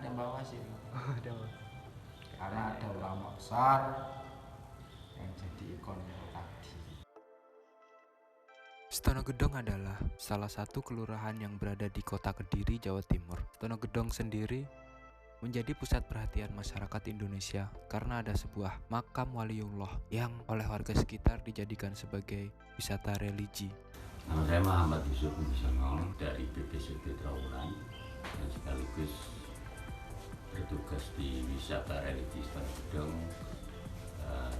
ada Mbah Wasil. Ada. Karena ada ulama besar yang jadi ikon tadi. Stonogedong adalah salah satu kelurahan yang berada di kota Kediri, Jawa Timur. Stonogedong sendiri menjadi pusat perhatian masyarakat Indonesia karena ada sebuah makam waliullah yang oleh warga sekitar dijadikan sebagai wisata religi. Nama saya Muhammad Yusuf Musonol dari BPCB Trawuran dan sekaligus bertugas di wisata religi Stonogedong,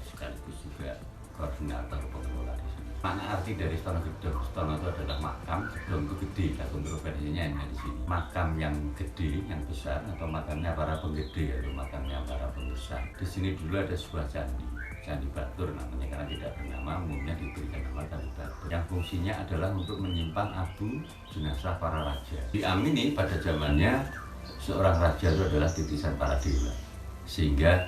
sekaligus juga koordinator pengelola di sini. Mana arti dari Stonogedong? Stono itu adalah makam, gedong itu gede, lah kontroversinya hanya di sini. Makam yang gede, yang besar, atau makamnya para penggede atau makamnya para pembesar. Di sini dulu ada sebuah Candi Batur namanya, karena tidak bernama, umumnya diberikan nama Candi Batur. Yang fungsinya adalah untuk menyimpan abu jenazah para raja. Diamini pada zamannya seorang raja itu adalah titisan para dewa, sehingga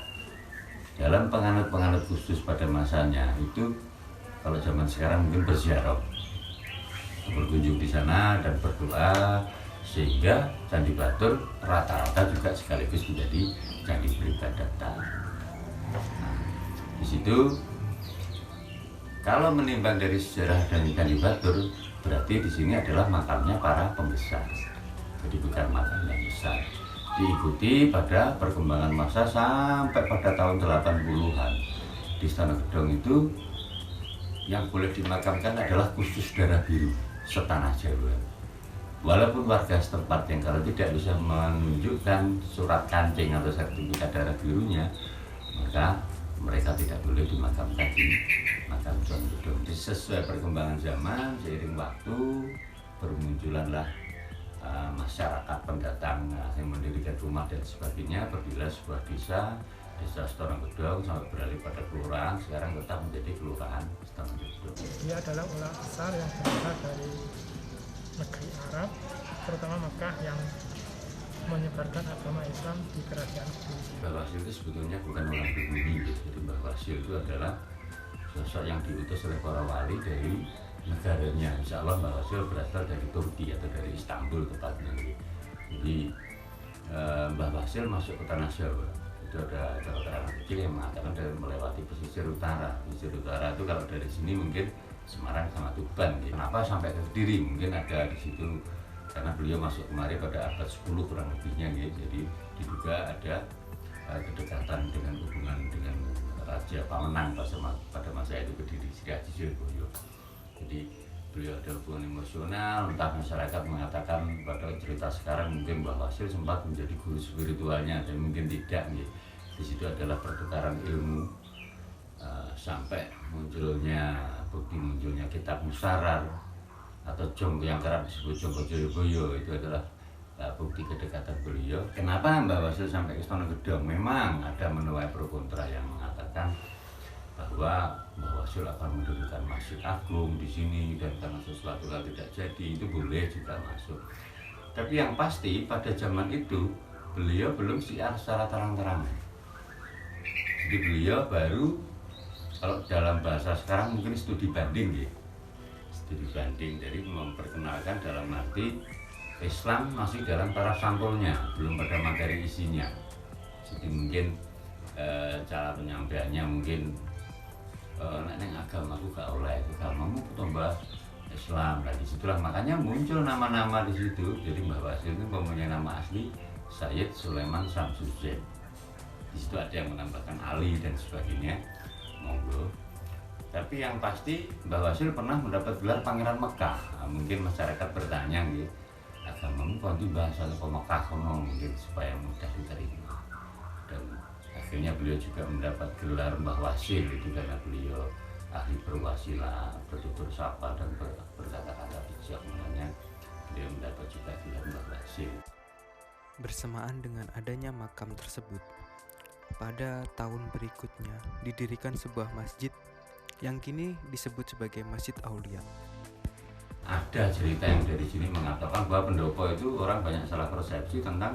dalam penganut-penganut khusus pada masanya itu, kalau zaman sekarang mungkin berziarah, berkunjung di sana dan berdoa, sehingga Candi Batur rata-rata juga sekaligus menjadi candi peribadatan. Nah, di situ kalau menimbang dari sejarah dari Candi Batur, berarti di sini adalah makamnya para pembesar. Jadi bukan makam yang besar. Diikuti pada perkembangan masa sampai pada tahun 80-an. Di Stonogedong itu yang boleh dimakamkan adalah khusus darah biru setanah Jawa. Walaupun warga setempat yang kalau tidak bisa menunjukkan surat kancing atau sertifikat darah birunya, maka mereka tidak boleh dimakamkan di makam Stonogedong. Sesuai perkembangan zaman, seiring waktu bermunculanlah masyarakat pendatang yang mendirikan rumah dan sebagainya. Apabila sebuah desa Stonogedong sampai beralih pada kelurahan, sekarang tetap menjadi kelurahan Stonogedong. Dia adalah ulama besar yang berasal dari negeri Arab, terutama Mekah, yang menyebarkan agama Islam di kerajaan Kuwait. Mbah Wasil itu sebetulnya bukan orang pribumi, jadi Mbah Wasil itu adalah sosok yang diutus oleh para wali dari negaranya. Insya Allah Mbah Wasil berasal dari Turki atau dari Istanbul tepatnya. Jadi Mbah Wasil masuk ke tanah Jawa. Itu ada keterangan kecil yang mengatakan dari melewati pesisir utara. Pesisir utara itu kalau dari sini mungkin Semarang sama Tuban. Kenapa sampai ke Kediri? Mungkin ada di situ karena beliau masuk kemari pada abad 10 kurang lebihnya, jadi diduga ada kedekatan dengan hubungan dengan Raja Pamenang pada masa itu Kediri, Sri Haji Suroboyo. Jadi beliau ada hubungan emosional, entah masyarakat mengatakan pada cerita sekarang mungkin Mbah Wasil sempat menjadi guru spiritualnya, dan mungkin tidak. Di situ adalah pertukaran ilmu sampai bukti munculnya kitab Musarar atau Jonggo yang kerap disebut Jonggo Joyoboyo. Itu adalah bukti kedekatan beliau. Kenapa Mbah Wasil sampai ke Stonogedong? Memang ada menuai pro kontra yang mengatakan bahwa Mbah Wasil akan mendirikan masjid agung di sini, dan karena sesuatu hal tidak jadi, itu boleh juga masuk. Tapi yang pasti pada zaman itu beliau belum siar secara terang-terangan. Jadi beliau baru, kalau dalam bahasa sekarang mungkin studi banding ya. Studi banding, jadi memperkenalkan dalam arti Islam masih dalam taraf sampulnya, belum pada materi isinya. Jadi mungkin cara penyampaiannya mungkin neng agamaku gak oleh, agamamu tambah Islam. Nah disitulah makanya muncul nama-nama di situ. Jadi Mbah Wasil itu mempunyai nama asli Sayyid Sulaiman Samsuddin. Di situ ada yang menambahkan Ali dan sebagainya, monggo. Tapi yang pasti Mbah Wasil pernah mendapat gelar Pangeran Mekah. Nah, mungkin masyarakat bertanya gitu, agamamu kok bahasa Mekah kono, mungkin supaya mudah diterima. Dan akhirnya beliau juga mendapat gelar Mbah Wasil itu karena beliau ahli berwasilah, bertutur sapa dan berkata-kata bijak, makanya beliau mendapat juga gelar Mbah Wasil. Bersamaan dengan adanya makam tersebut, pada tahun berikutnya didirikan sebuah masjid yang kini disebut sebagai Masjid Aulia. Ada cerita yang dari sini mengatakan bahwa pendopo itu orang banyak salah persepsi tentang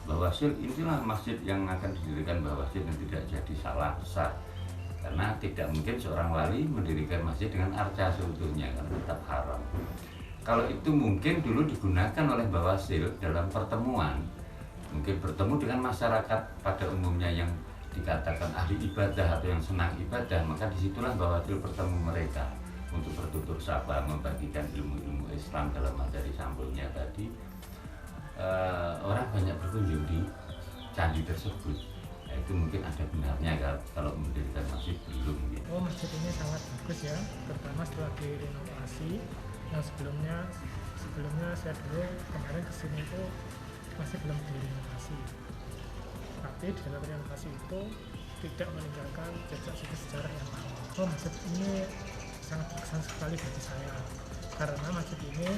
Mbah Wasil. Inilah masjid yang akan didirikan Mbah Wasil, dan tidak jadi salah besar, karena tidak mungkin seorang wali mendirikan masjid dengan arca seutuhnya, karena tetap haram. Kalau itu mungkin dulu digunakan oleh Mbah Wasil dalam pertemuan mungkin bertemu dengan masyarakat pada umumnya yang dikatakan ahli ibadah atau yang senang ibadah, maka disitulah Mbah Wasil bertemu mereka untuk bertutur sapa, membagikan ilmu-ilmu Islam dalam materi sampulnya tadi. Orang banyak berkunjung di candi tersebut. Nah, itu mungkin ada benarnya kalau mendirikan masjid belum gitu. Oh, masjid ini sangat bagus ya, terutama setelah direnovasi. Yang sebelumnya saya dulu kemarin kesini itu masih belum direnovasi. Tapi di dalam renovasi itu tidak meninggalkan jejak sejarah yang lama. Oh, masjid ini sangat berkesan sekali bagi saya, karena masjid ini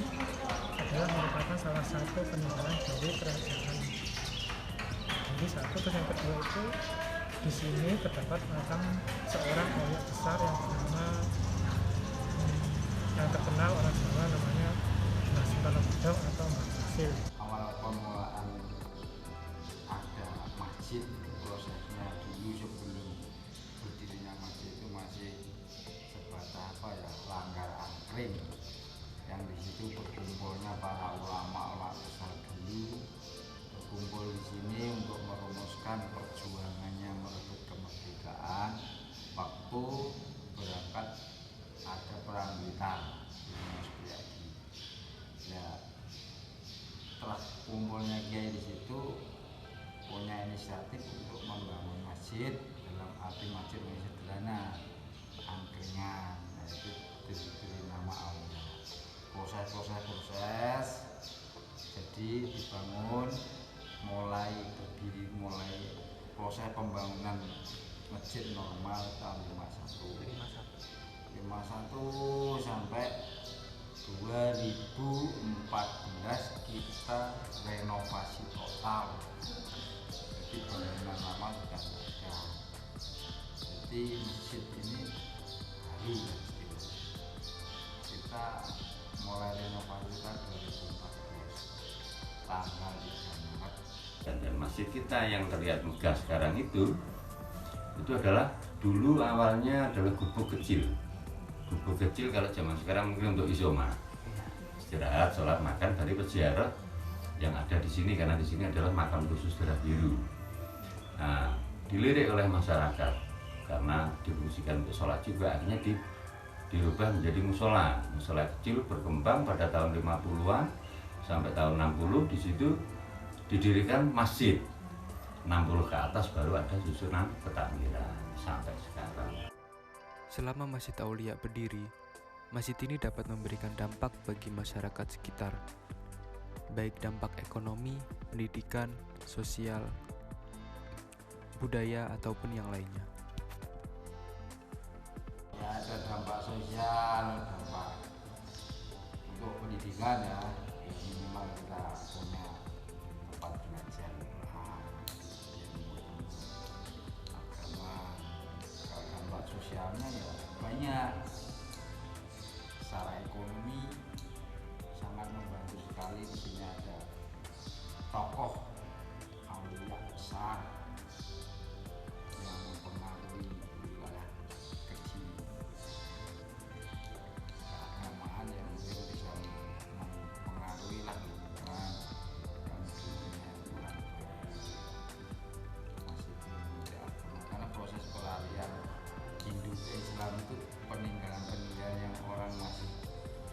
adalah merupakan salah satu peninggalan dari kerajaan. Jadi satu, terus yang kedua itu di sini terdapat makam seorang awliya besar yang yang terkenal orang Jawa, namanya Mbah Sutanegedong atau Mbah Wasil. Awal permulaan ada masjid, prosesnya dulu sebelum berdirinya masjid itu masih sebatas langgar angkring, yang di situ berkumpulnya para ulama besar dulu, berkumpul di sini untuk merumuskan perjuangannya merebut kemerdekaan waktu berangkat ada perang Blitar. Ya, setelah kumpulnya kiai di situ punya inisiatif untuk membangun masjid, dalam arti masjid yang sederhana, angkringan. Nah, itu diberi nama awalnya. Proses jadi dibangun, mulai berdiri, mulai proses pembangunan masjid normal tahun 51 sampai 2014 kita renovasi total. Jadi bangunan lama sudah ada. Jadi masjid ini baru kita mulai renovasi tahun 2014 tanggal 3 Maret. Dan masjid kita yang terlihat megah sekarang itu adalah dulu awalnya adalah gubuk kecil. Gubuk kecil kalau zaman sekarang mungkin untuk isoma, istirahat, sholat, makan dari peziarah yang ada di sini, karena di sini adalah makam khusus darah biru. Nah, dilirik oleh masyarakat karena difungsikan untuk sholat juga, akhirnya dirubah menjadi musola kecil, berkembang pada tahun 50-an sampai tahun 60. Di situ didirikan masjid. 60 ke atas baru ada susunan ketakmiran sampai sekarang. Selama Masjid Aulia berdiri, masjid ini dapat memberikan dampak bagi masyarakat sekitar, baik dampak ekonomi, pendidikan, sosial, budaya, ataupun yang lainnya. Ya, ada dampak sosial, dampak untuk pendidikan ya. Minimal kita punya tempat belajar agama. Kalau dampak sosialnya ya banyak. Secara ekonomi sangat membantu sekali. Di sini ada tokoh aulia besar yang mempengaruhi wilayah kecil keagamaan, yang mungkin bisa mempengaruhi lah lingkungan dan dunia kurang masih tidak agama, karena proses pelarian Hindu ke Islam itu peninggalan yang orang masih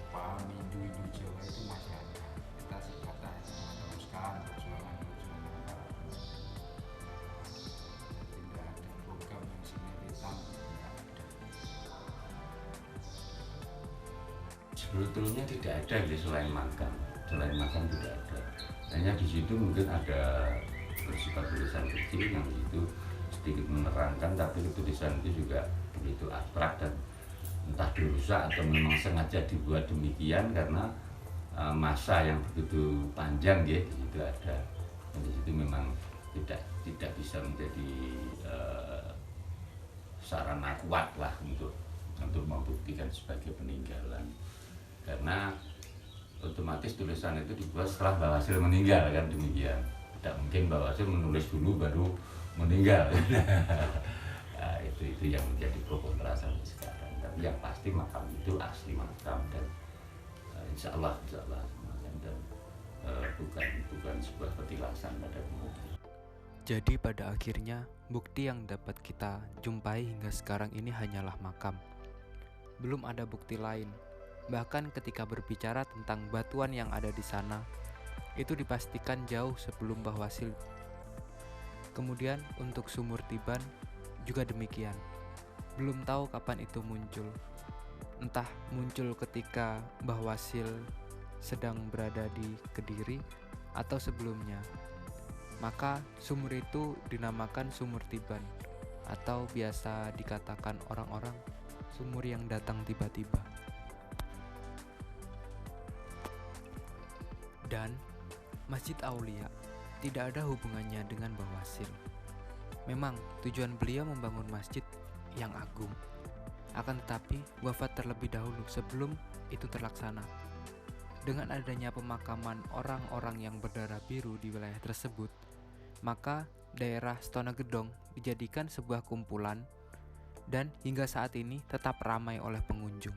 paham Hindu Jawa itu masih ada. Kita sebatas meneruskan perjuangan para penduduk. Tidak ada program yang signifikan, tidak ada. Sebetulnya tidak ada selain makan tidak ada. Hanya di situ mungkin ada bersifat tulisan kecil yang di situ sedikit menerangkan, tapi tulisan itu juga begitu abstrak dan entah dirusak atau memang sengaja dibuat demikian karena masa yang begitu panjang ya, di situ ada. Dan di situ memang tidak bisa menjadi sarana kuat lah untuk membuktikan sebagai peninggalan, karena otomatis tulisan itu dibuat setelah Mbah Wasil meninggal kan, demikian. Tidak mungkin Mbah Wasil menulis dulu baru meninggal. Nah, itu yang menjadi pro kontra sampai sekarang. Tapi yang pasti makam itu asli makam, dan insya Allah dan bukan sebuah petilasan pada kemudian. Jadi pada akhirnya, bukti yang dapat kita jumpai hingga sekarang ini hanyalah makam. Belum ada bukti lain. Bahkan ketika berbicara tentang batuan yang ada di sana, itu dipastikan jauh sebelum Mbah Wasil. Kemudian untuk sumur Tiban juga demikian. Belum tahu kapan itu muncul. Entah muncul ketika Mbah Wasil sedang berada di Kediri atau sebelumnya. Maka sumur itu dinamakan Sumur Tiban, atau biasa dikatakan orang-orang sumur yang datang tiba-tiba. Dan Masjid Aulia tidak ada hubungannya dengan Mbah Wasil. Memang tujuan beliau membangun masjid yang agung, akan tetapi wafat terlebih dahulu sebelum itu terlaksana. Dengan adanya pemakaman orang-orang yang berdarah biru di wilayah tersebut, maka daerah Stonegedong dijadikan sebuah kumpulan dan hingga saat ini tetap ramai oleh pengunjung.